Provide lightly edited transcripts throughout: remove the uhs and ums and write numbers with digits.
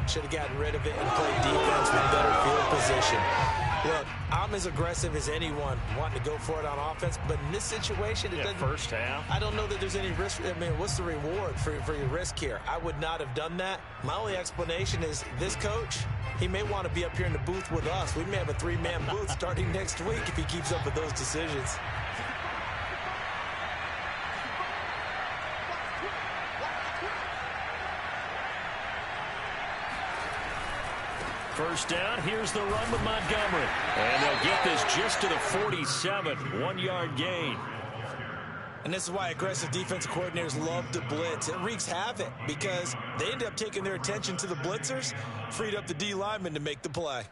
Should have gotten rid of it and played defense with better field position. Look, I'm as aggressive as anyone wanting to go for it on offense, but in this situation, it doesn't. First half. I don't know that there's any risk. I mean, what's the reward for your risk here? I would not have done that. My only explanation is this coach, he may want to be up here in the booth with us. We may have a three-man booth starting next week if he keeps up with those decisions. First down, here's the run with Montgomery. And they'll get this just to the 47, 1-yard gain. And this is why aggressive defensive coordinators love to blitz. It wreaks havoc because they end up taking their attention to the blitzers, freed up the D lineman to make the play.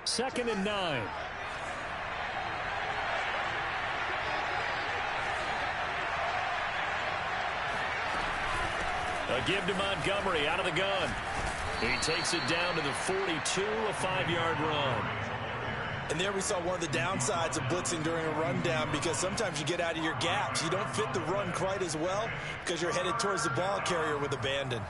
Second and 9. A give to Montgomery out of the gun. He takes it down to the 42, a 5-yard run. And there we saw one of the downsides of blitzing during a rundown because sometimes you get out of your gaps. You don't fit the run quite as well because you're headed towards the ball carrier with abandon.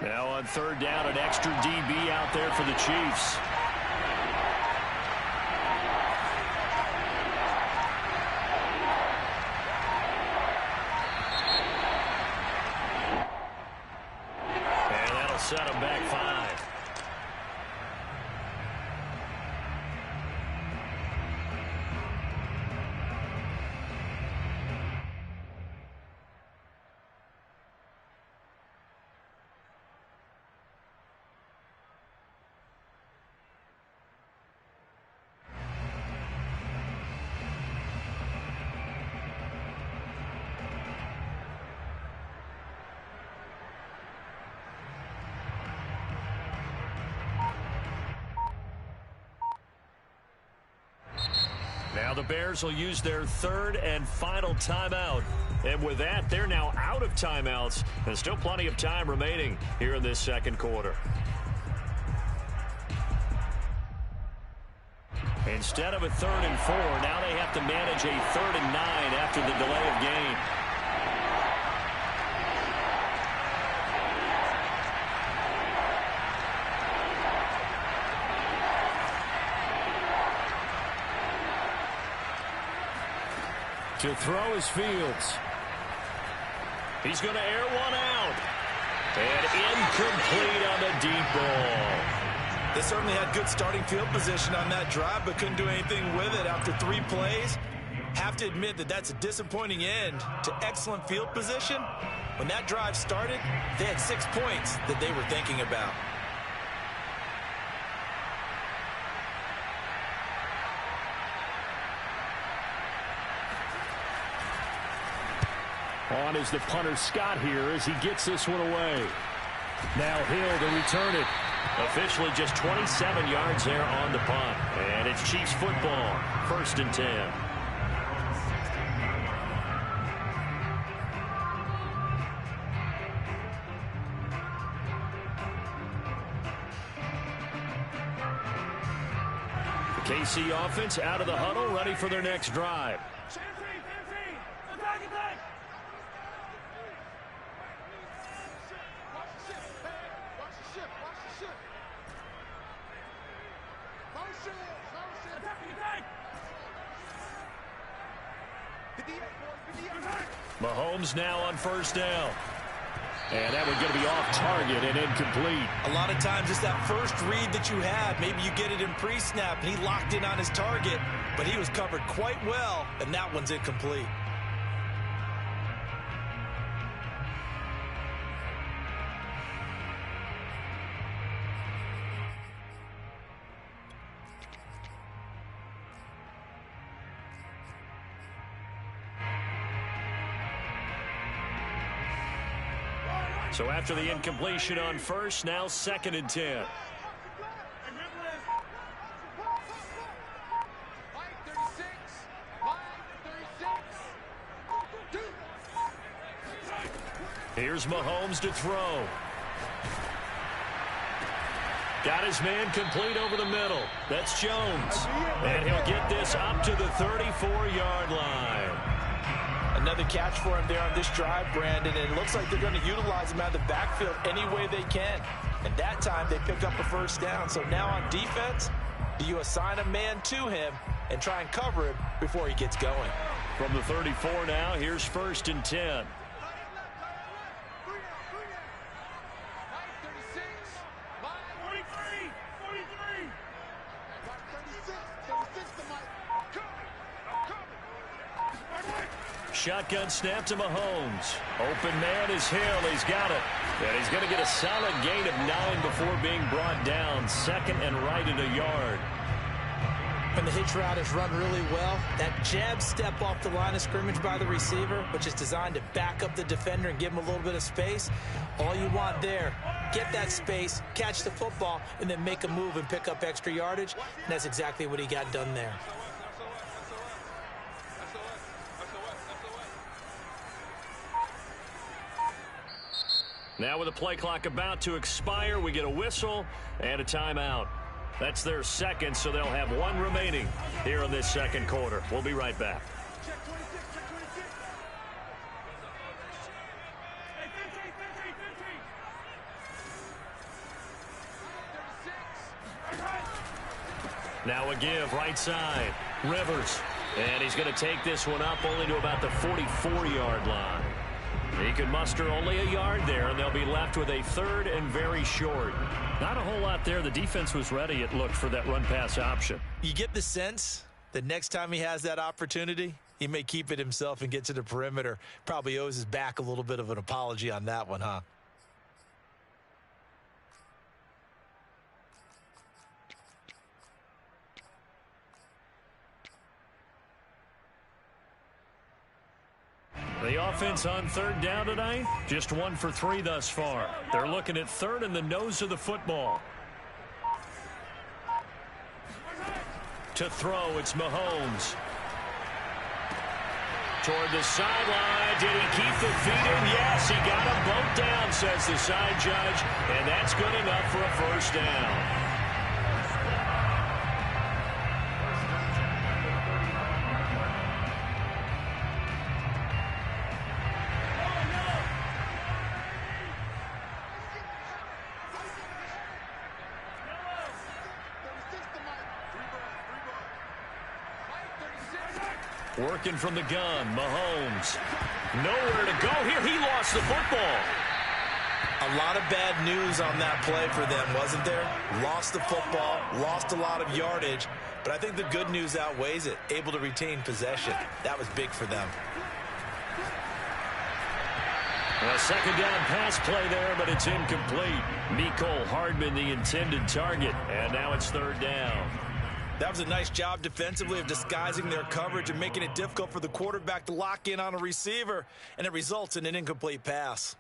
Now on third down, an extra DB out there for the Chiefs. And that'll set him back 5. Now the Bears will use their third and final timeout. And with that, they're now out of timeouts. And still plenty of time remaining here in this second quarter. Instead of a 3rd and 4, now they have to manage a 3rd and 9 after the delay of game. To throw is Fields. He's going to air one out. And incomplete on the deep ball. They certainly had good starting field position on that drive, but couldn't do anything with it after 3 plays. Have to admit that that's a disappointing end to excellent field position. When that drive started, they had 6 points that they were thinking about. On is the punter Scott here as he gets this one away. Now Hill to return it. Officially just 27 yards there on the punt. And it's Chiefs football. 1st and 10. The KC offense out of the huddle, ready for their next drive. Mahomes now on 1st down. And that one going to be off target and incomplete. A lot of times it's that first read that you have. Maybe you get it in pre-snap and he locked in on his target, but he was covered quite well, and that one's incomplete. So after the incompletion on first, now 2nd and 10. Here's Mahomes to throw. Got his man complete over the middle. That's Jones. And he'll get this up to the 34-yard line. Another catch for him there on this drive, Brandon. And it looks like they're going to utilize him out of the backfield any way they can. And that time they pick up a first down. So now on defense, do you assign a man to him and try and cover him before he gets going? From the 34 now, here's 1st and 10. Shotgun snap to Mahomes. Open man is Hill. He's got it. And he's going to get a solid gain of 9 before being brought down. 2nd and right at a yard. And the hitch route is run really well. That jab step off the line of scrimmage by the receiver, which is designed to back up the defender and give him a little bit of space. All you want there, get that space, catch the football, and then make a move and pick up extra yardage. And that's exactly what he got done there. Now with the play clock about to expire, we get a whistle and a timeout. That's their 2nd, so they'll have 1 remaining here in this 2nd quarter. We'll be right back. Now a give, right side. Rivers. And he's going to take this one up only to about the 44-yard line. He can muster only a yard there, and they'll be left with a 3rd and very short. Not a whole lot there. The defense was ready, it looked, for that run-pass option. You get the sense that next time he has that opportunity, he may keep it himself and get to the perimeter. Probably owes his back a little bit of an apology on that one, huh? The offense on 3rd down tonight, just 1 for 3 thus far. They're looking at 3rd and the nose of the football. To throw, it's Mahomes. Toward the sideline. Did he keep the feet in? Yes, he got them both down, says the side judge. And that's good enough for a first down. Working from the gun, Mahomes. Nowhere to go here. He lost the football. A lot of bad news on that play for them, wasn't there? Lost the football, lost a lot of yardage, but I think the good news outweighs it. Able to retain possession. That was big for them. A 2nd down pass play there, but it's incomplete. Mecole Hardman, the intended target, and now it's 3rd down. That was a nice job defensively of disguising their coverage and making it difficult for the quarterback to lock in on a receiver, and it results in an incomplete pass.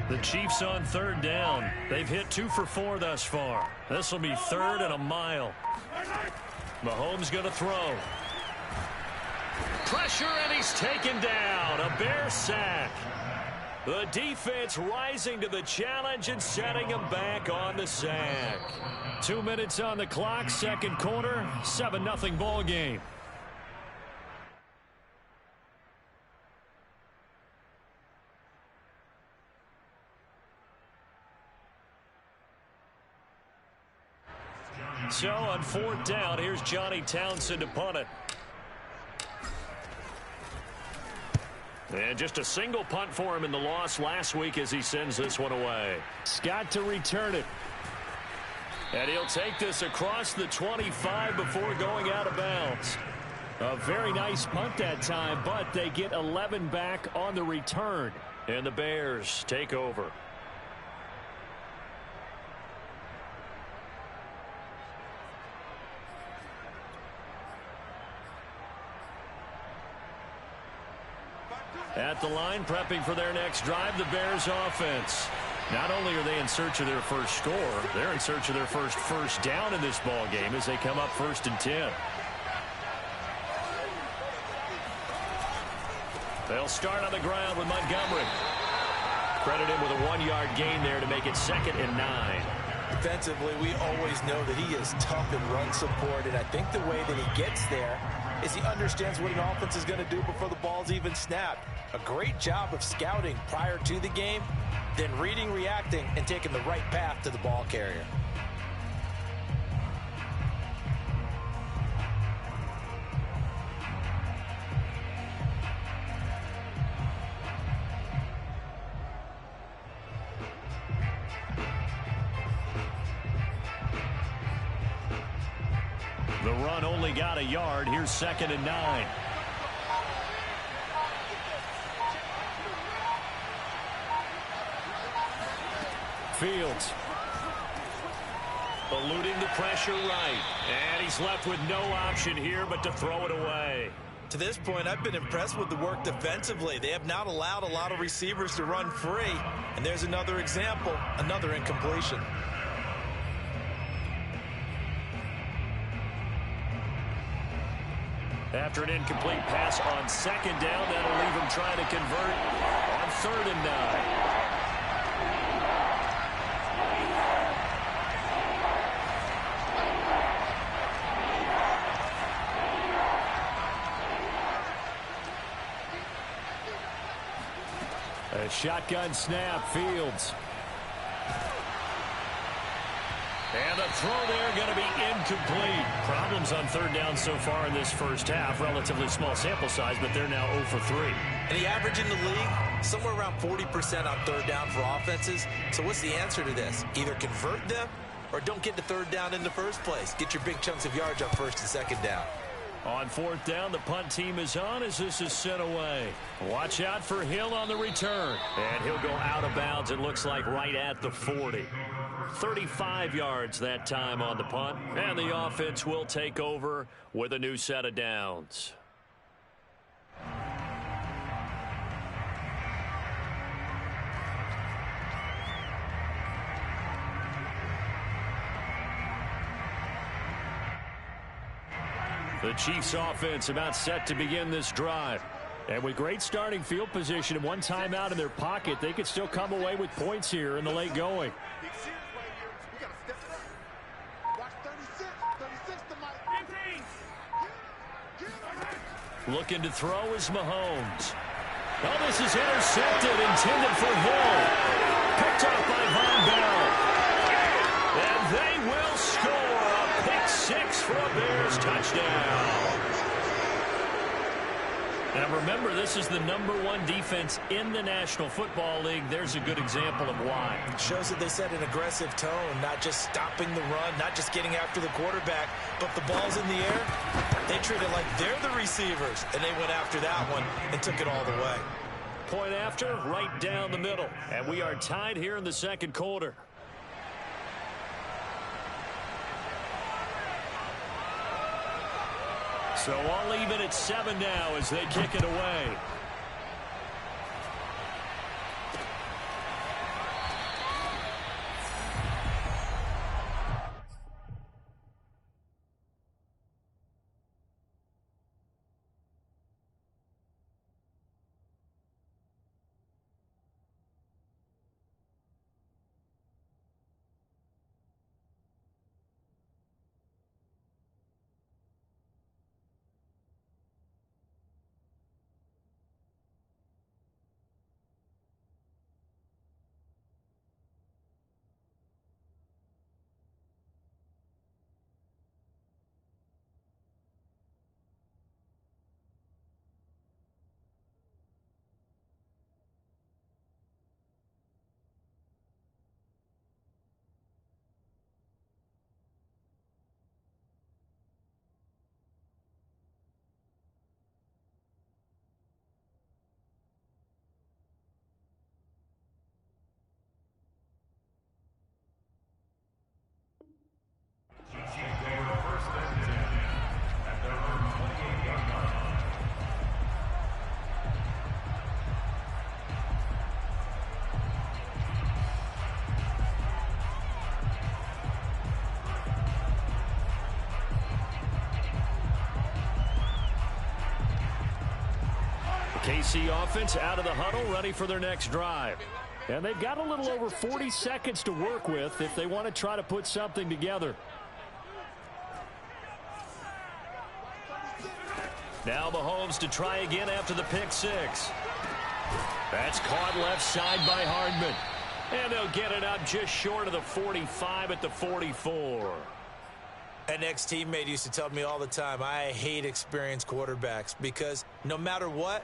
The Chiefs on 3rd down. They've hit 2 for 4 thus far. This will be 3rd and a mile. Mahomes going to throw. Pressure, and he's taken down. A Bear sack. The defense rising to the challenge and setting him back on the sack. 2 minutes on the clock, 2nd quarter, 7-0 ball game. So on 4th down, here's Johnny Townsend to punt it. And just a single punt for him in the loss last week as he sends this one away. Scott to return it. And he'll take this across the 25 before going out of bounds. A very nice punt that time, but they get 11 back on the return. And the Bears take over. At the line, prepping for their next drive, the Bears offense. Not only are they in search of their first score, they're in search of their first down in this ball game as they come up 1st and 10. They'll start on the ground with Montgomery. Credit him with a 1-yard gain there to make it 2nd and 9. Defensively, we always know that he is tough in run support, and I think the way that he gets there is he understands what an offense is going to do before the ball's even snapped. A great job of scouting prior to the game, then reading, reacting, and taking the right path to the ball carrier. The run only got a yard. Here's 2nd and 9. Fields. Eluding the pressure right. And he's left with no option here but to throw it away. To this point, I've been impressed with the work defensively. They have not allowed a lot of receivers to run free. And there's another example, another incompletion. After an incomplete pass on 2nd down, that'll leave him trying to convert on 3rd and 9. A shotgun snap, Fields. And the throw there going to be incomplete. Problems on 3rd down so far in this first half. Relatively small sample size, but they're now 0 for 3. And the average in the league, somewhere around 40% on 3rd down for offenses. So what's the answer to this? Either convert them or don't get to 3rd down in the first place. Get your big chunks of yards on 1st and 2nd down. On 4th down, the punt team is on as this is sent away. Watch out for Hill on the return. And he'll go out of bounds, it looks like, right at the 40. 35 yards that time on the punt. And the offense will take over with a new set of downs. The Chiefs offense about set to begin this drive. And with great starting field position and one timeout in their pocket, they could still come away with points here in the late going. Looking to throw is Mahomes. Oh, this is intercepted, intended for Hill. Picked off by Von Bell. And they will score a pick 6 for a Bears touchdown. Now remember, this is the #1 defense in the National Football League. There's a good example of why. It shows that they set an aggressive tone, not just stopping the run, not just getting after the quarterback, but the ball's in the air. They treat it like they're the receivers, and they went after that one and took it all the way. Point after, right down the middle. And we are tied here in the second quarter. So all even at 7 now as they kick it away. KC offense out of the huddle, ready for their next drive. And they've got a little over 40 seconds to work with if they want to try to put something together. Now Mahomes to try again after the pick six. That's caught left side by Hardman. And they'll get it up just short of the 45 at the 44. An ex-teammate used to tell me all the time, I hate experienced quarterbacks because no matter what,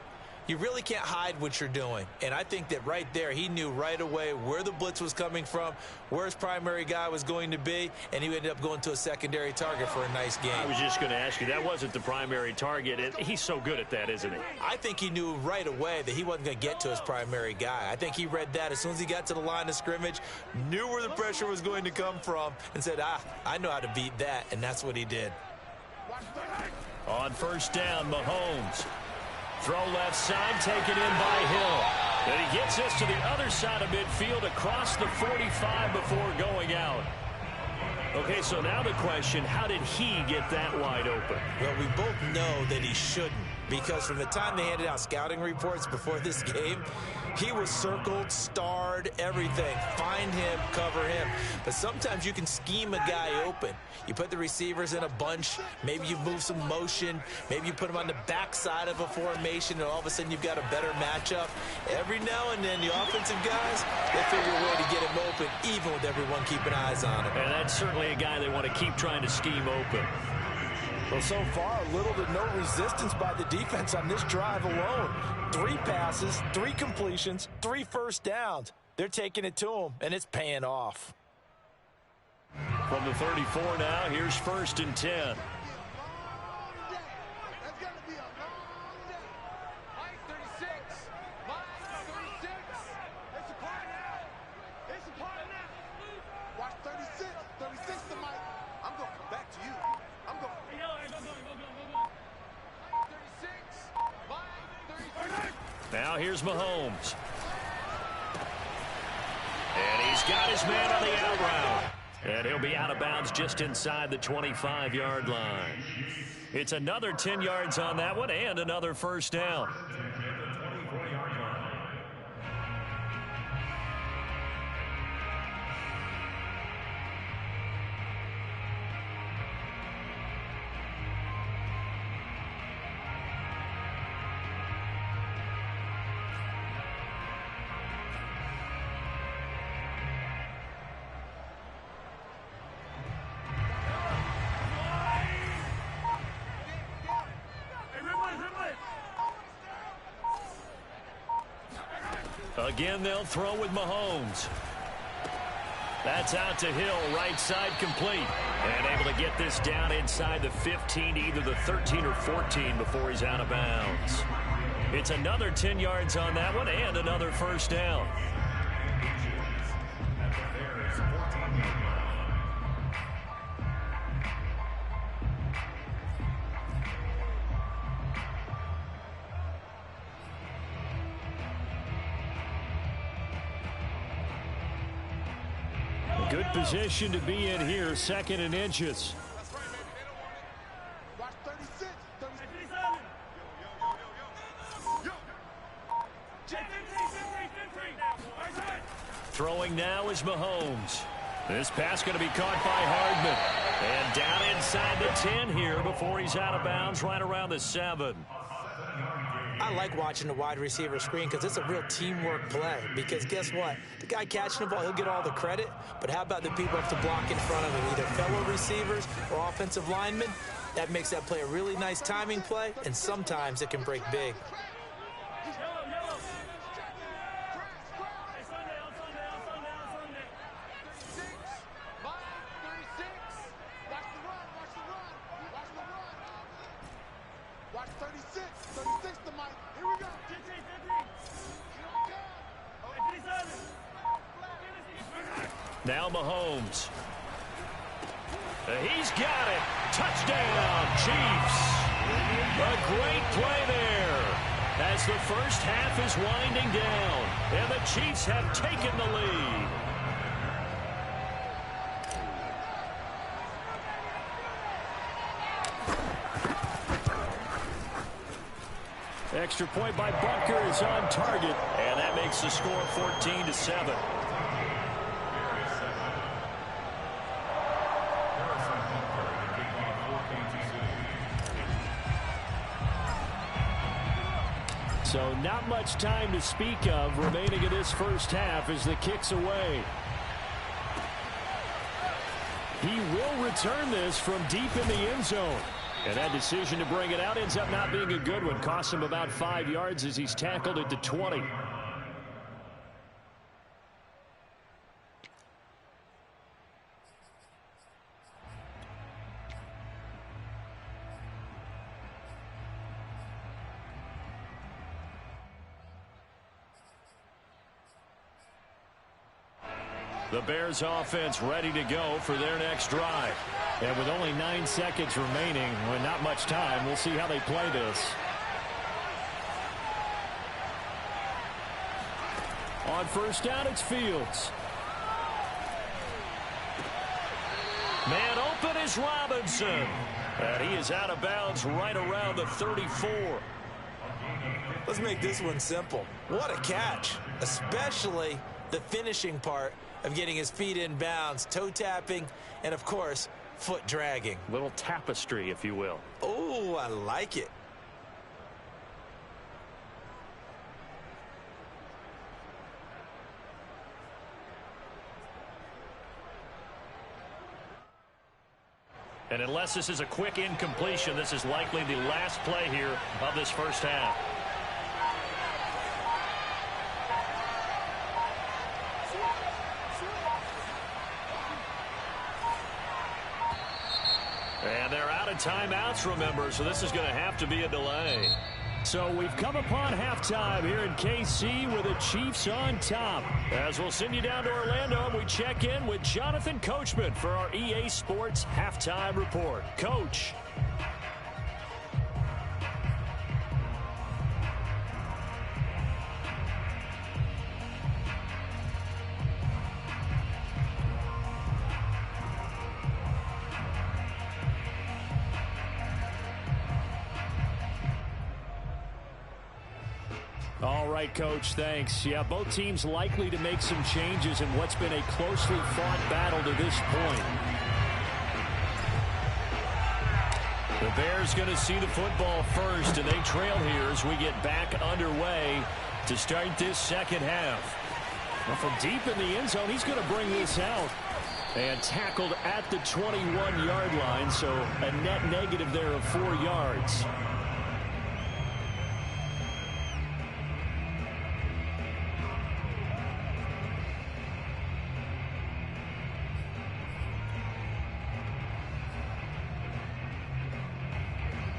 you really can't hide what you're doing. And I think that right there, he knew right away where the blitz was coming from, where his primary guy was going to be, and he ended up going to a secondary target for a nice game. I was just going to ask you, that wasn't the primary target. He's so good at that, isn't he? I think he knew right away that he wasn't going to get to his primary guy. I think he read that as soon as he got to the line of scrimmage, knew where the pressure was going to come from, and said, I know how to beat that, and that's what he did. On first down, Mahomes. Throw left side, taken in by Hill. And he gets us to the other side of midfield across the 45 before going out. Okay, so now the question, how did he get that wide open? Well, we both know that he shouldn't, because from the time they handed out scouting reports before this game, he was circled, starred, everything. Find him, cover him. But sometimes you can scheme a guy open. You put the receivers in a bunch. Maybe you move some motion. Maybe you put them on the backside of a formation, and all of a sudden you've got a better matchup. Every now and then, the offensive guys, they figure a way to get him open, even with everyone keeping eyes on him. And that's certainly a guy they want to keep trying to scheme open. Well, so far, little to no resistance by the defense on this drive alone. 3 passes, 3 completions, 3 first downs. They're taking it to him, and it's paying off. From the 34 now, here's first and 10. Now here's Mahomes. And he's got his man on the out route. And he'll be out of bounds just inside the 25-yard line. It's another 10 yards on that one and another first down. Again, they'll throw with Mahomes. That's out to Hill, right side complete. And able to get this down inside the 15, either the 13 or 14 before he's out of bounds. It's another 10 yards on that one and another first down. Good position to be in here, 2nd and inches. Throwing now is Mahomes. This pass going to be caught by Hardman. And down inside the 10 here before he's out of bounds, right around the 7. I like watching the wide receiver screen because it's a real teamwork play. Because guess what? The guy catching the ball, he'll get all the credit. But how about the people have to block in front of him, either fellow receivers or offensive linemen? That makes that play a really nice timing play, and sometimes it can break big. Now Mahomes. He's got it. Touchdown, Chiefs. A great play there as the first half is winding down, and the Chiefs have taken the lead. Extra point by Butker is on target, and that makes the score 14-7. So not much time to speak of remaining in this first half as the kick's away. He will return this from deep in the end zone. And that decision to bring it out ends up not being a good one. Costs him about 5 yards as he's tackled at the 20. The Bears offense ready to go for their next drive. And with only 9 seconds remaining, with not much time, we'll see how they play this. On first down, it's Fields. Man open is Robinson. And he is out of bounds right around the 34. Let's make this one simple. What a catch, especially the finishing part of getting his feet in bounds, toe tapping, and of course, foot dragging. Little tapestry, if you will. Oh, I like it. And unless this is a quick incompletion, this is likely the last play here of this first half. And they're out of timeouts, remember, so this is going to have to be a delay. So we've come upon halftime here in KC with the Chiefs on top. As we'll send you down to Orlando, and we check in with Jonathan Coachman for our EA Sports Halftime Report. Coach. All right, Coach, thanks. Yeah, both teams likely to make some changes in what's been a closely fought battle to this point. The Bears going to see the football first, and they trail here as we get back underway to start this second half. Well, from deep in the end zone, he's going to bring this out. And tackled at the 21-yard line, so a net negative there of 4 yards.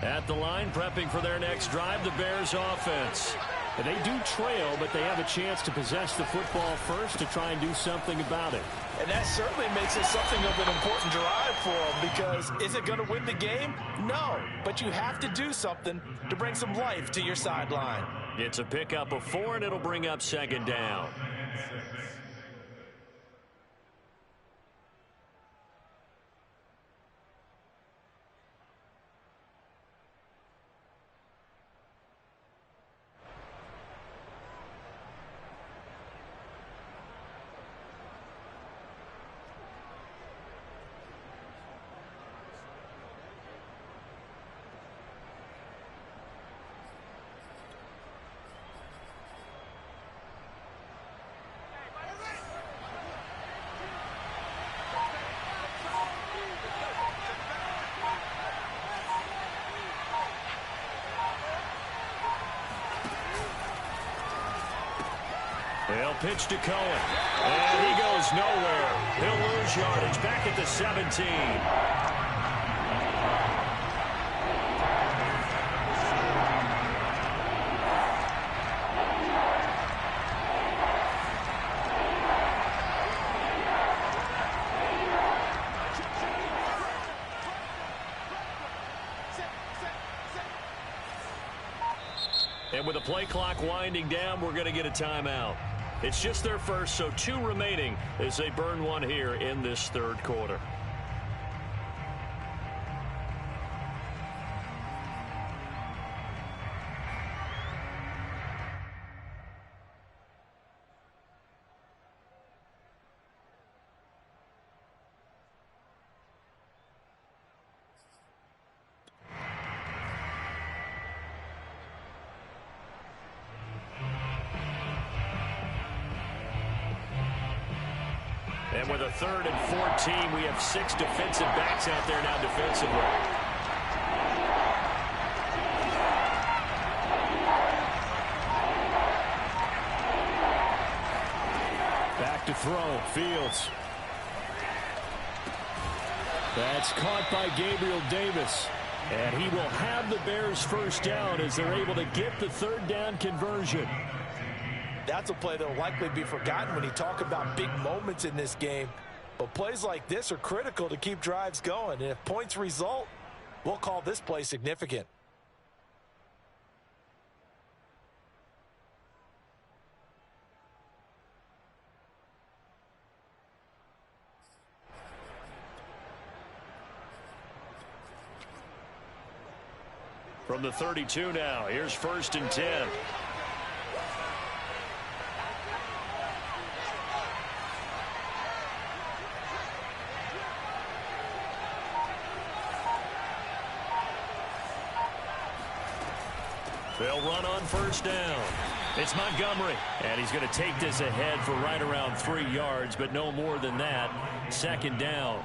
At the line, prepping for their next drive, the Bears offense. And they do trail, but they have a chance to possess the football first to try and do something about it. And that certainly makes it something of an important drive for them, because is it going to win the game? No, but you have to do something to bring some life to your sideline. It's a pickup of 4, and it'll bring up second down. They'll pitch to Cohen. And he goes nowhere. He'll lose yardage back at the 17. And with the play clock winding down, we're going to get a timeout. It's just their first, so 2 remaining as they burn one here in this third quarter. And with a 3rd and 14, we have 6 defensive backs out there now defensively. Back to throw, Fields. That's caught by Gabriel Davis. And he will have the Bears first down as they're able to get the 3rd down conversion. That's a play that will likely be forgotten when you talk about big moments in this game. But plays like this are critical to keep drives going. And if points result, we'll call this play significant. From the 32 now, here's 1st and 10. They'll run on 1st down. It's Montgomery, and he's going to take this ahead for right around 3 yards, but no more than that. 2nd down.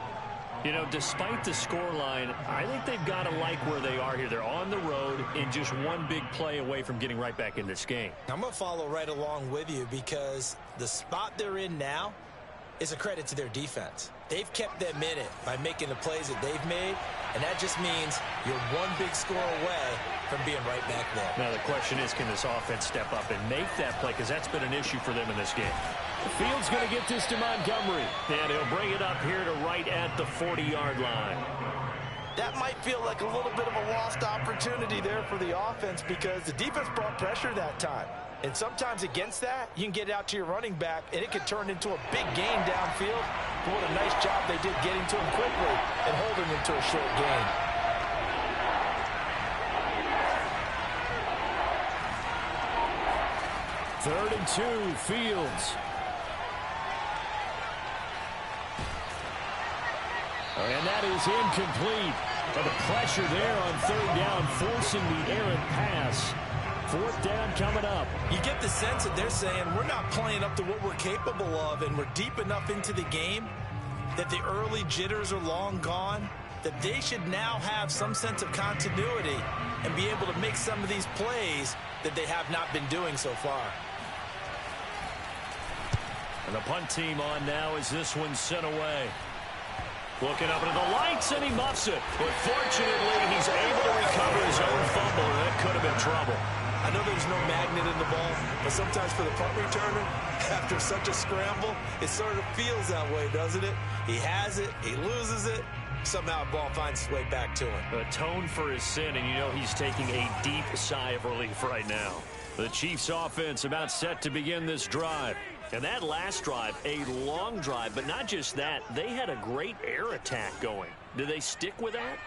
You know, despite the scoreline, I think they've got to like where they are here. They're on the road and just one big play away from getting right back in this game. I'm going to follow right along with you because the spot they're in now is a credit to their defense. They've kept them in it by making the plays that they've made, and that just means you're one big score away from being right back there. Now the question is, can this offense step up and make that play, because that's been an issue for them in this game. Fields going to get this to Montgomery, and he'll bring it up here to right at the 40-yard line. That might feel like a little bit of a lost opportunity there for the offense because the defense brought pressure that time. And sometimes against that, you can get out to your running back, and it could turn into a big gain downfield. But what a nice job they did getting to him quickly and holding him to a short gain. Third and 2, Fields. And that is incomplete. But the pressure there on 3rd down, forcing the errant pass. 4th down coming up. You get the sense that they're saying we're not playing up to what we're capable of, and we're deep enough into the game that the early jitters are long gone, that they should now have some sense of continuity and be able to make some of these plays that they have not been doing so far. And the punt team on now as this one's sent away. Looking up into the lights, and he muffs it. But fortunately, he's able to recover his own fumble, and that could have been trouble. I know there's no magnet in the ball, but sometimes for the punt returner, after such a scramble, it sort of feels that way, doesn't it? He has it, he loses it, somehow the ball finds its way back to him. Atone for his sin, and you know he's taking a deep sigh of relief right now. The Chiefs offense about set to begin this drive. And that last drive, a long drive, but not just that, they had a great air attack going. Do they stick with that?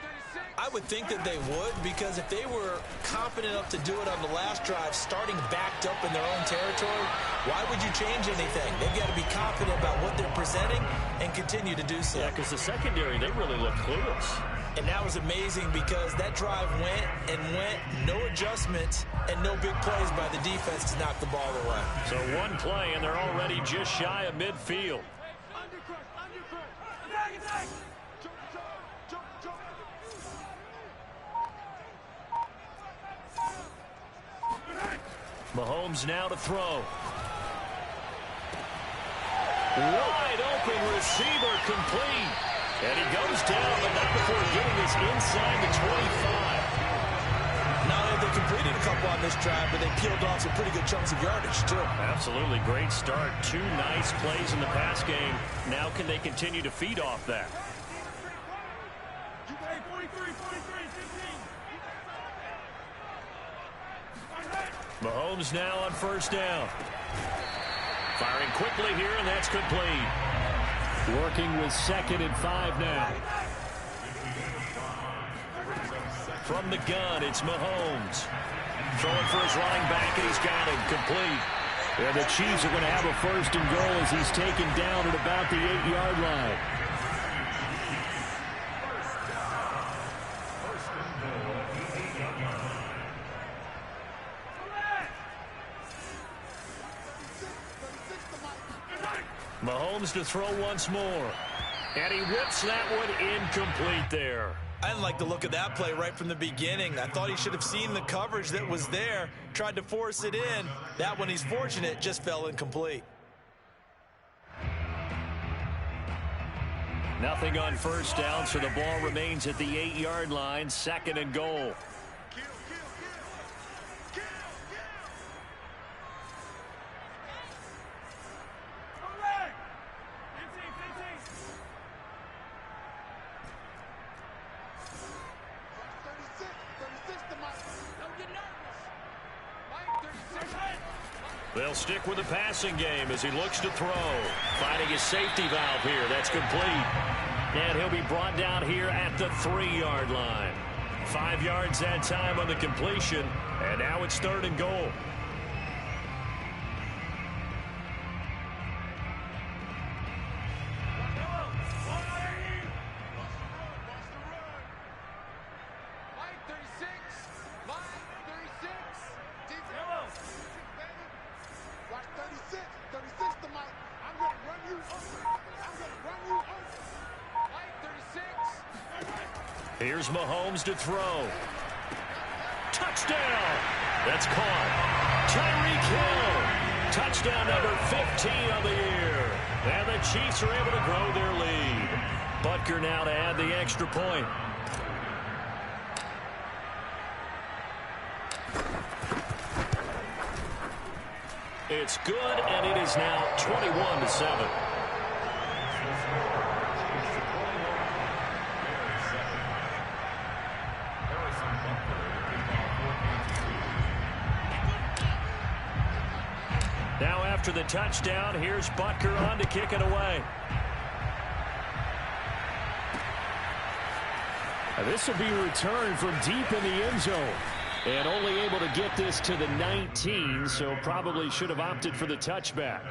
I would think that they would, because if they were confident enough to do it on the last drive, starting backed up in their own territory, why would you change anything? They've got to be confident about what they're presenting and continue to do so. Yeah, because the secondary, they really look clueless. And that was amazing because that drive went and went, no adjustments, and no big plays by the defense to knock the ball away. So one play, and they're already just shy of midfield. Mahomes now to throw. Wide open receiver complete. And he goes down, but not before getting this inside the 25. Not only they completed a couple on this drive, but they peeled off some pretty good chunks of yardage, too. Absolutely great start. 2 nice plays in the pass game. Now can they continue to feed off that? Mahomes now on 1st down. Firing quickly here, and that's complete. Working with 2nd and 5 now. From the gun, it's Mahomes. Throwing for his running back, and he's got him complete. And the Chiefs are going to have a 1st and goal as he's taken down at about the 8-yard line. Mahomes to throw once more. And he whips that one incomplete there. I didn't like the look of that play right from the beginning. I thought he should have seen the coverage that was there, tried to force it in. That one, he's fortunate, just fell incomplete. Nothing on first down, so the ball remains at the 8-yard line, 2nd and goal. They'll stick with the passing game as he looks to throw. Finding his safety valve here. That's complete. And he'll be brought down here at the 3-yard line. 5 yards that time on the completion. And now it's 3rd and goal. Here's Mahomes to throw. Touchdown! That's caught. Tyreek Hill. Touchdown number 15 on the year. And the Chiefs are able to grow their lead. Butker now to add the extra point. It's good, and it is now 21-7. Now after the touchdown, here's Butker on to kick it away. This will be returned from deep in the end zone. And only able to get this to the 19, so probably should have opted for the touchback.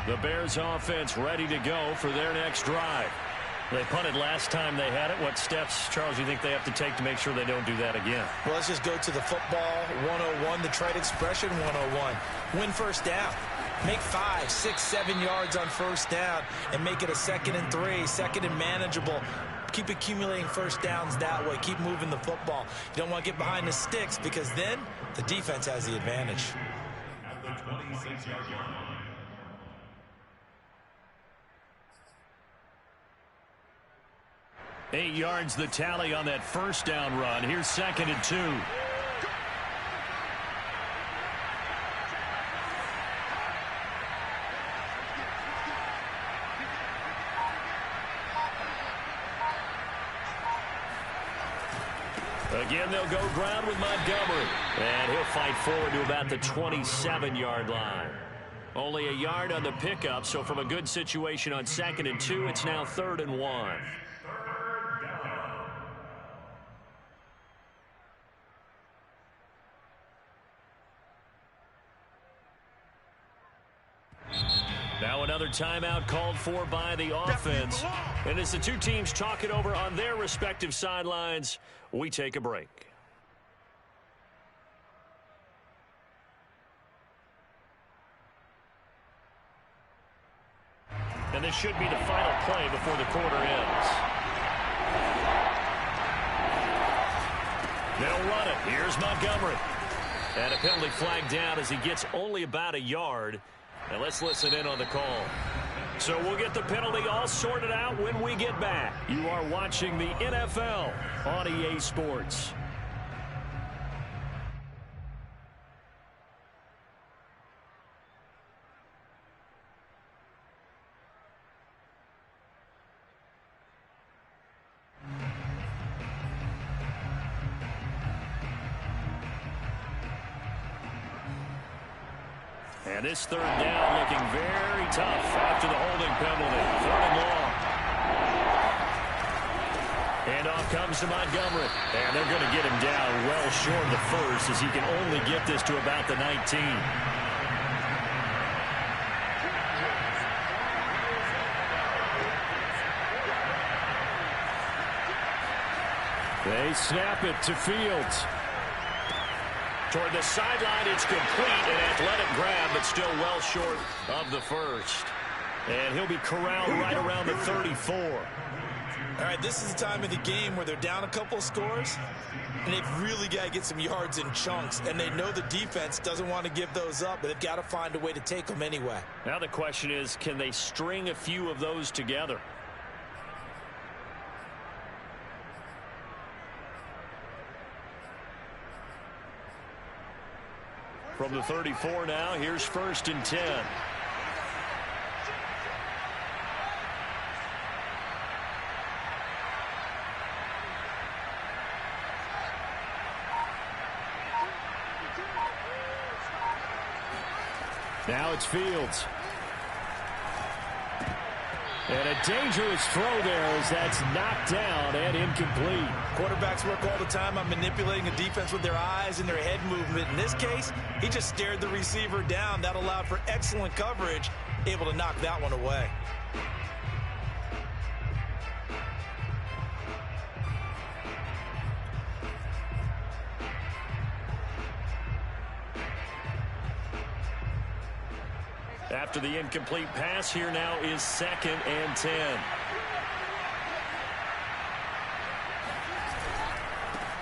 The Bears offense ready to go for their next drive. They punted last time they had it. What steps, Charles, you think they have to take to make sure they don't do that again? Well, let's just go to the football 101, the trade expression 101. Win first down. Make 5, 6, 7 yards on first down and make it a 2nd and 3, 2nd and manageable. Keep accumulating first downs that way. Keep moving the football. You don't want to get behind the sticks because then the defense has the advantage. At the 26-yard line. 8 yards the tally on that first down run. Here's 2nd and 2. Again, they'll go ground with Montgomery. And he'll fight forward to about the 27-yard line. Only a yard on the pickup, so from a good situation on 2nd and 2, it's now 3rd and 1. Now another timeout called for by the offense. And as the two teams talk it over on their respective sidelines, we take a break. And this should be the final play before the quarter ends. They'll run it. Here's Montgomery. And a penalty flag down as he gets only about a yard. And let's listen in on the call. So we'll get the penalty all sorted out when we get back. You are watching the NFL on EA Sports. And this 3rd down looking very tough after the holding penalty. 3rd and long. And off comes to Montgomery. And they're going to get him down well short of the first as he can only get this to about the 19. They snap it to Fields. Toward the sideline, it's complete. An athletic grab, but still well short of the first. And he'll be corralled right around the 34. All right, this is the time of the game where they're down a couple of scores, and they've really got to get some yards in chunks, and they know the defense doesn't want to give those up, but they've got to find a way to take them anyway. Now the question is, can they string a few of those together? From the 34 now, here's 1st and 10. Now it's Fields. And a dangerous throw there as that's knocked down and incomplete. Quarterbacks work all the time on manipulating a defense with their eyes and their head movement. In this case, he just stared the receiver down. That allowed for excellent coverage, able to knock that one away. After the incomplete pass, here now is 2nd and 10.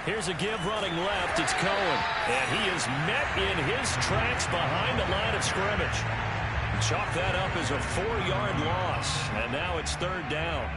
Here's a give running left. It's Cohen. And he is met in his tracks behind the line of scrimmage. Chalk that up as a 4-yard loss. And now it's 3rd down.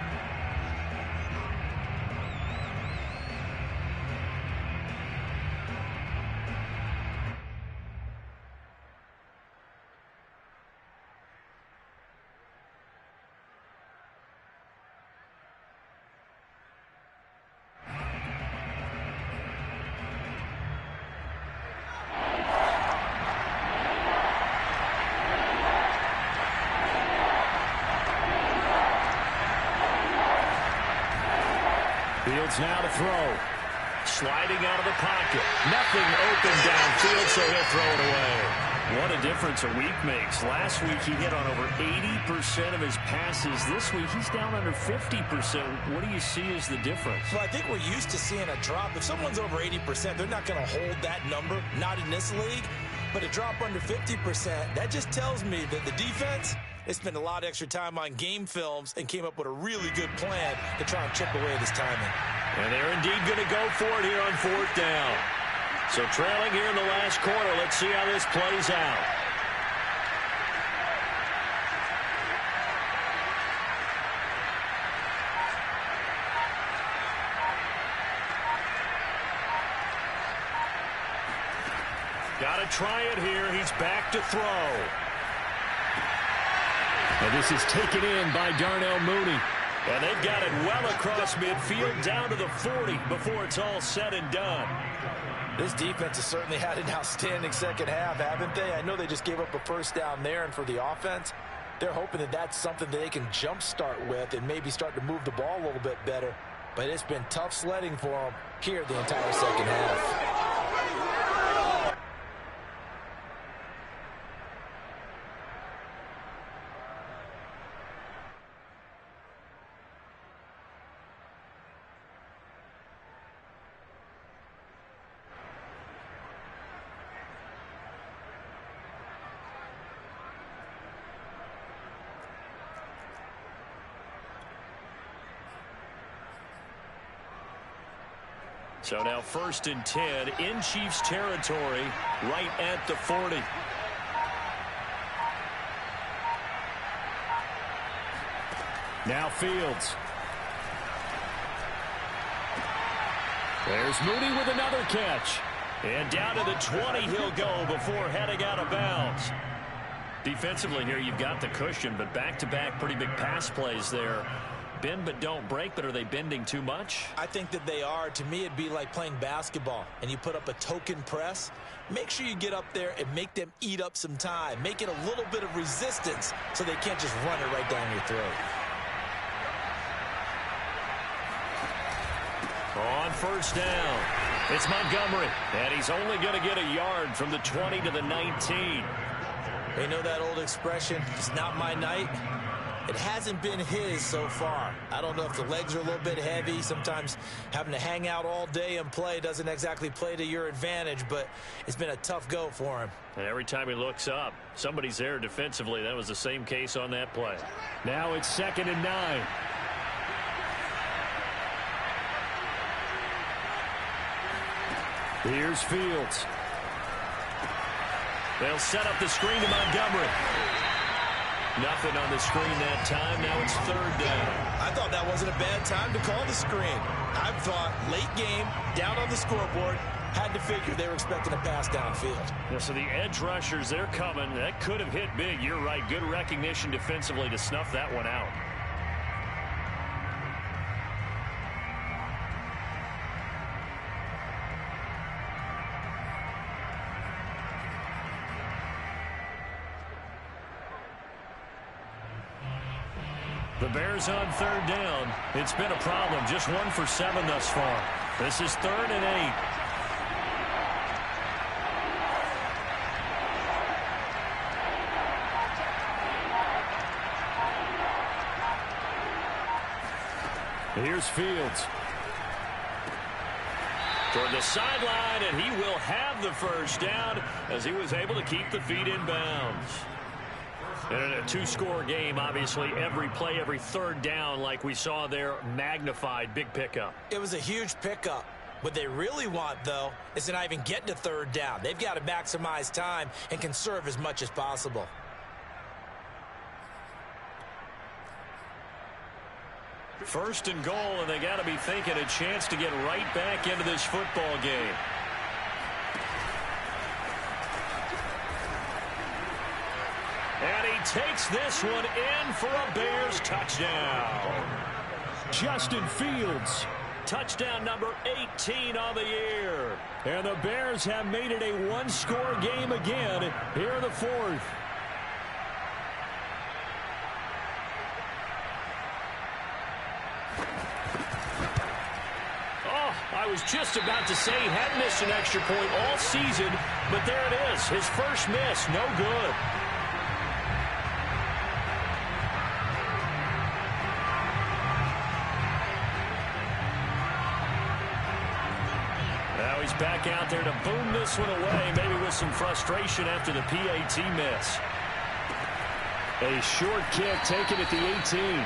Fields now to throw. Sliding out of the pocket. Nothing open downfield, so he'll throw it away. What a difference a week makes. Last week he hit on over 80% of his passes. This week he's down under 50%. What do you see as the difference? Well, I think we're used to seeing a drop. If someone's over 80%, they're not going to hold that number, not in this league. But a drop under 50%, that just tells me that the defense, they spent a lot of extra time on game films and came up with a really good plan to try and chip away at his timing. And they're indeed going to go for it here on 4th down. So trailing here in the last quarter, let's see how this plays out. Got to try it here. He's back to throw. And this is taken in by Darnell Mooney. And they've got it well across midfield down to the 40 before it's all said and done. This defense has certainly had an outstanding second half, haven't they? I know they just gave up a 1st down there, and for the offense, they're hoping that that's something that they can jumpstart with and maybe start to move the ball a little bit better. But it's been tough sledding for them here the entire second half. So now 1st and 10 in Chiefs territory right at the 40. Now Fields. There's Mooney with another catch. And down to the 20 he'll go before heading out of bounds. Defensively here, you've got the cushion, but back-to-back pretty big pass plays there. Bend but don't break, but are they bending too much? I think that they are. To me, it'd be like playing basketball, and you put up a token press. Make sure you get up there and make them eat up some time. Make it a little bit of resistance so they can't just run it right down your throat. On 1st down, it's Montgomery, and he's only going to get a yard from the 20 to the 19. They know that old expression, it's not my night. It hasn't been his so far. I don't know if the legs are a little bit heavy. Sometimes having to hang out all day and play doesn't exactly play to your advantage, but it's been a tough go for him. And every time he looks up, somebody's there defensively. That was the same case on that play. Now it's 2nd and 9. Here's Fields. They'll set up the screen to Montgomery. Nothing on the screen that time. Now it's 3rd down. I thought that wasn't a bad time to call the screen. I thought late game, down on the scoreboard, had to figure they were expecting a pass downfield. Yeah, so the edge rushers, they're coming. That could have hit big. You're right. Good recognition defensively to snuff that one out. The Bears on 3rd down. It's been a problem. Just 1 for 7 thus far. This is 3rd and 8. Here's Fields. Toward the sideline, and he will have the first down as he was able to keep the feet in bounds. And in a 2-score game, obviously, every play, every 3rd down, like we saw there, magnified. Big pickup. It was a huge pickup. What they really want, though, is to not even get to 3rd down. They've got to maximize time and conserve as much as possible. First and goal, and they got to be thinking a chance to get right back into this football game. And he takes this one in for a Bears touchdown. Justin Fields. Touchdown number 18 on the year. And the Bears have made it a 1-score game again here in the 4th. I was just about to say he hadn't missed an extra point all season, but there it is. His first miss, no good. Now he's back out there to boom this one away, maybe with some frustration after the PAT miss. A short kick taken at the 18.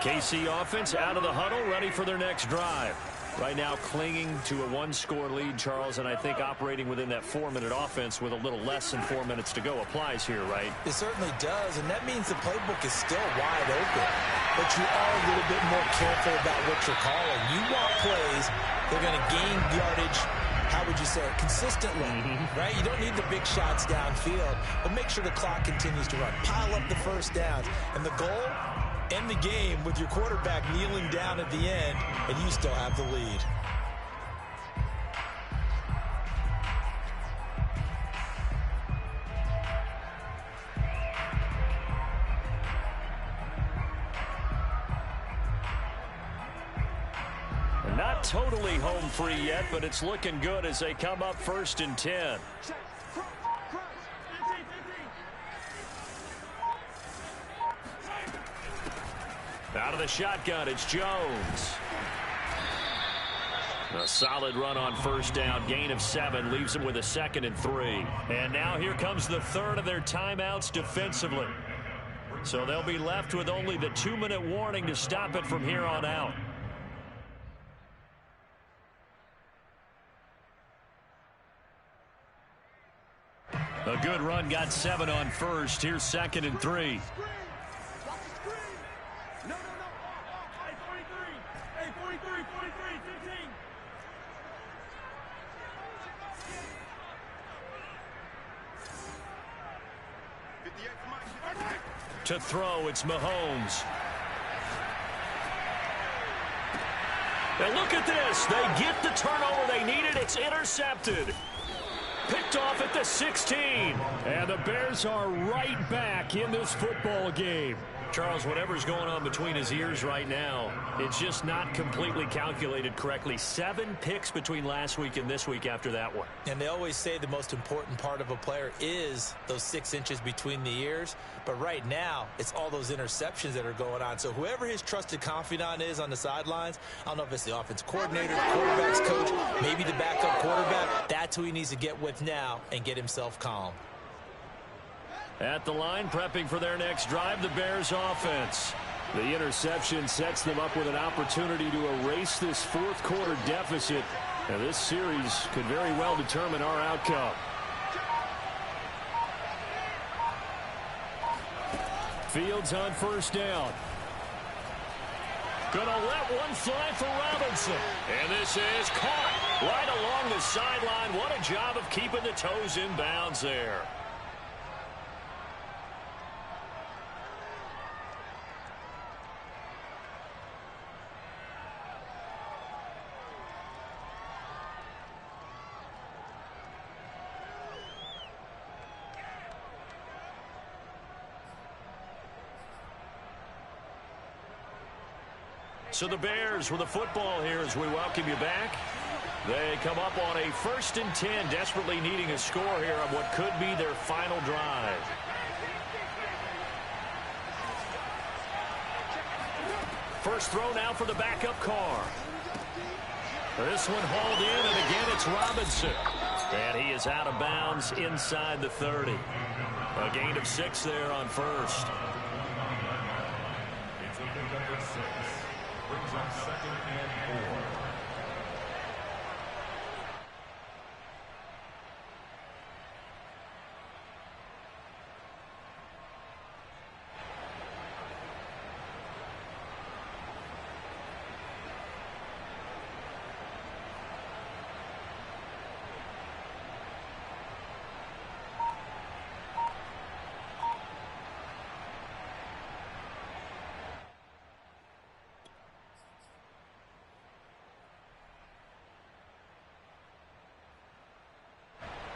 KC offense out of the huddle, ready for their next drive. Right now clinging to a 1-score lead, Charles, and I think operating within that 4-minute offense with a little less than 4 minutes to go applies here, right? It certainly does, and that means the playbook is still wide open. But you are a little bit more careful about what you're calling. You want plays that are going to gain yardage, how would you say it, consistently, right? You don't need the big shots downfield, but make sure the clock continues to run. Pile up the first downs, and the goal, end the game with your quarterback kneeling down at the end, and you still have the lead. Not totally home free yet, but it's looking good as they come up 1st and 10. Out of the shotgun, it's Jones. A solid run on 1st down. Gain of 7 leaves them with a 2nd and 3. And now here comes the 3rd of their timeouts defensively. So they'll be left with only the 2-minute warning to stop it from here on out. A good run, got 7 on 1st. Here's 2nd and 3. To throw, it's Mahomes. And look at this. They get the turnover they needed. It's intercepted. Picked off at the 16. And the Bears are right back in this football game. Charles, whatever's going on between his ears right now, it's just not completely calculated correctly. 7 picks between last week and this week after that one. And they always say the most important part of a player is those 6 inches between the ears. But right now, it's all those interceptions that are going on. So whoever his trusted confidant is on the sidelines, I don't know if it's the offense coordinator, the quarterback's coach, maybe the backup quarterback, that's who he needs to get with now and get himself calm. At the line, prepping for their next drive, the Bears offense. The interception sets them up with an opportunity to erase this fourth quarter deficit. And this series could very well determine our outcome. Fields on first down. Gonna let one fly for Robinson. And this is caught right along the sideline. What a job of keeping the toes in bounds there. So the Bears with the football here as we welcome you back. They come up on a 1st and 10, desperately needing a score here on what could be their final drive. First throw now for the backup car. This one hauled in, and again it's Robinson. And he is out of bounds inside the 30. A gain of 6 there on first. It's a pickup of 6. Brings up 2nd and 4.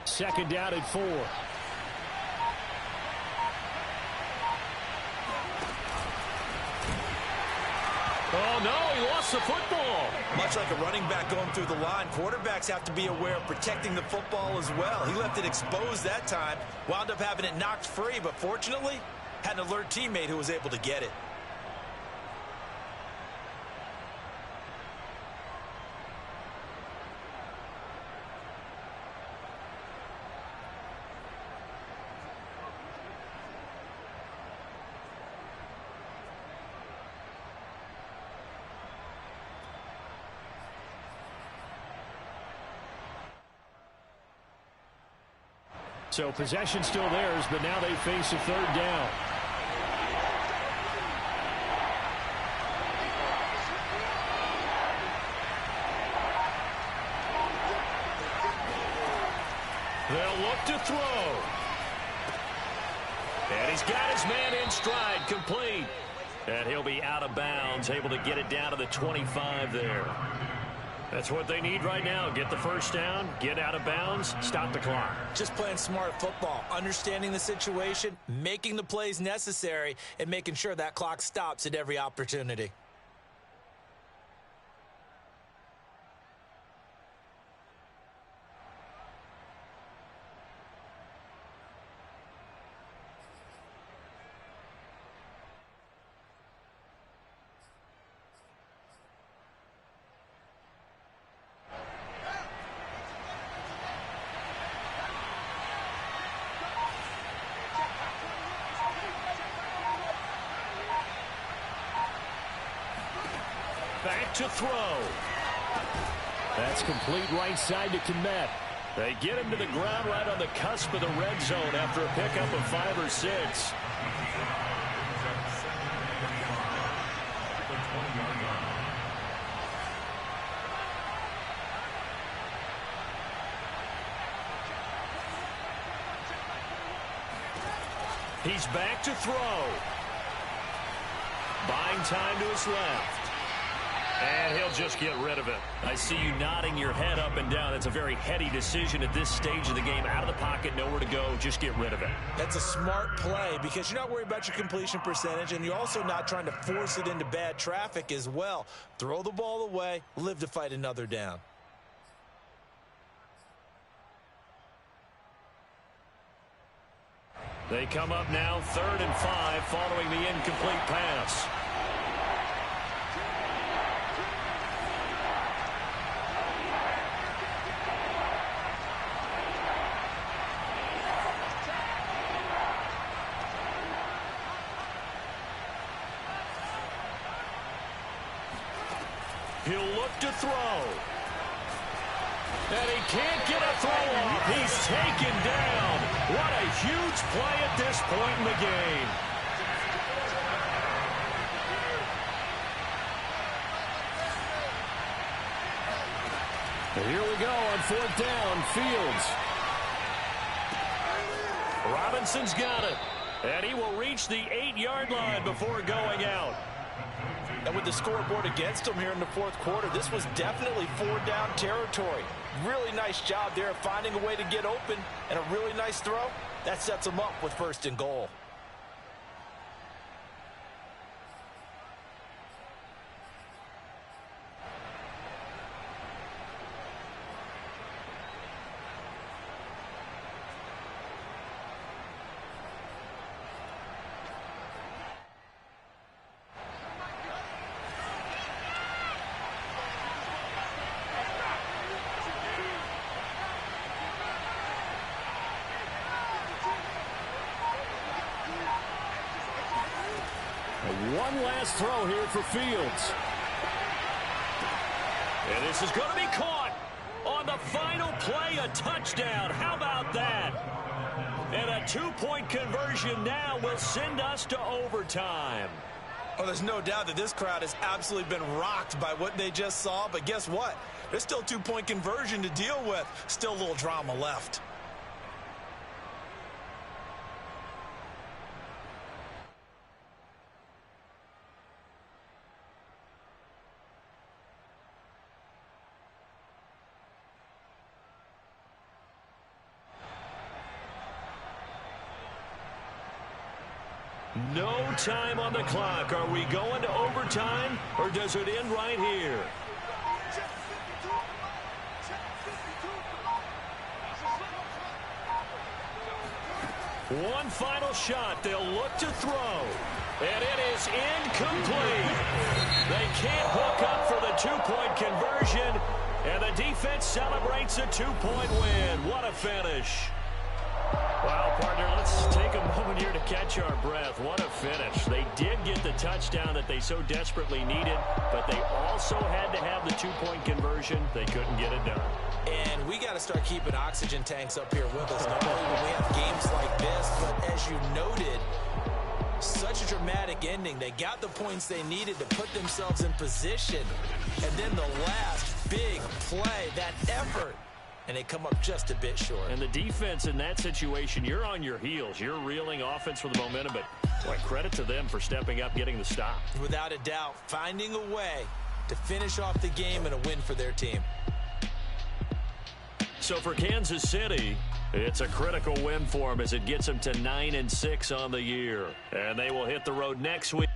Second down and 4. Oh, no, he lost the football. Much like a running back going through the line, quarterbacks have to be aware of protecting the football as well. He left it exposed that time, wound up having it knocked free, but fortunately, had an alert teammate who was able to get it. So possession still theirs, but now they face a 3rd down. They'll look to throw. And he's got his man in stride, complete. And he'll be out of bounds, able to get it down to the 25 there. That's what they need right now. Get the first down, get out of bounds, stop the clock. Just playing smart football, understanding the situation, making the plays necessary, and making sure that clock stops at every opportunity. Back to throw. That's complete right side to Kmet. They get him to the ground right on the cusp of the red zone after a pickup of 5 or 6. He's back to throw. Buying time to his left. And he'll just get rid of it. I see you nodding your head up and down. It's a very heady decision at this stage of the game. Out of the pocket, nowhere to go. Just get rid of it. That's a smart play because you're not worried about your completion percentage, and you're also not trying to force it into bad traffic as well. Throw the ball away, live to fight another down. They come up now 3rd and 5 following the incomplete pass. He'll look to throw. And he can't get a throw off. He's taken down. What a huge play at this point in the game. And here we go on 4th down. Fields. Robinson's got it. And he will reach the 8-yard line before going out. And with the scoreboard against him here in the 4th quarter, this was definitely 4-down territory. Really nice job there finding a way to get open, and a really nice throw. That sets him up with 1st and goal. One last throw here for Fields. And this is going to be caught on the final play, a touchdown. How about that? And a 2-point conversion now will send us to overtime. Oh, there's no doubt that this crowd has absolutely been rocked by what they just saw. But guess what? There's still 2-point conversion to deal with. Still a little drama left. No time on the clock. Are we going to overtime, or does it end right here? One final shot. They'll look to throw. And it is incomplete. They can't hook up for the 2-point conversion. And the defense celebrates a 2-point win. What a finish. Well, partner, let's take a moment here to catch our breath. What a finish. They did get the touchdown that they so desperately needed, but they also had to have the 2-point conversion. They couldn't get it done. And we got to start keeping oxygen tanks up here with us, not only when we have games like this, but as you noted, such a dramatic ending. They got the points they needed to put themselves in position. And then the last big play, that effort, and they come up just a bit short. And the defense in that situation, you're on your heels. You're reeling offense with the momentum, but boy, credit to them for stepping up, getting the stop. Without a doubt, finding a way to finish off the game and a win for their team. So for Kansas City, it's a critical win for them as it gets them to 9-6 on the year. And they will hit the road next week.